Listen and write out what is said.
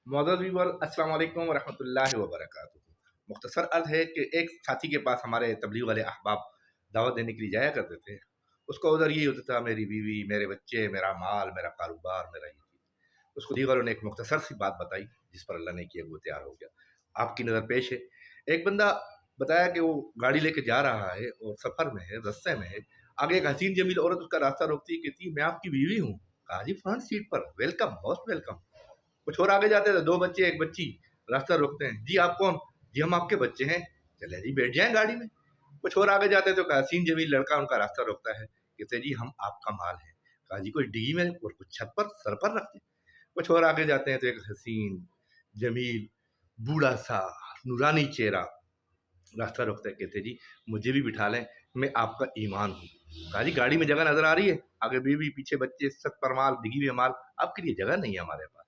मुअज़्ज़ज़ viewer अस्सलाम वालेकुम वरहमतुल्लाहि वबरकातुहू। मुख्तसर अर्ज़ है कि एक साथी के पास हमारे तबलीग वाले अहबाब दावत देने के लिए जाया करते थे। उसका उज़र यही होता था, मेरी बीवी, मेरे बच्चे, मेरा माल, मेरा कारोबार, मेरा ये चीज़। उसको दीगर ने एक मुख्तसर सी बात बताई, जिस पर अल्लाह ने किया वो तैयार हो गया। आपकी नज़र पेश है, एक बंदा बताया कि वो गाड़ी लेके जा रहा है और सफ़र में है, रास्ते में है। आगे एक हसीन जमील औरत उसका रास्ता रोकती है, कहती है, मैं आपकी बीवी हूँ। कहा जी फ्रंट सीट पर, वेलकम, मोस्ट वेलकम। कुछ और आगे जाते हैं तो 2 बच्चे, 1 बच्ची रास्ता रोकते हैं। जी आप कौन? जी हम आपके बच्चे हैं। चले जी बैठ जाएँ गाड़ी में। कुछ और आगे जाते हैं तो एक हसीन जमील लड़का उनका रास्ता रोकता है। कहते हैं जी हम आपका माल हैं। कहा जी कुछ डिग्गी में और कुछ छत पर सर पर रखते हैं। कुछ और आगे जाते हैं तो एक हसीन, जमील, बूढ़ा-सा, नूरानी चेहरा रास्ता रोकता है। कहते हैं जी मुझे भी बिठा लें, मैं आपका ईमान हूँ। कहा जी गाड़ी में जगह नज़र आ रही है? आगे बीवी, पीछे बच्चे, छत पर माल, डिग्गी में माल, आपके लिए जगह नहीं है हमारे पास।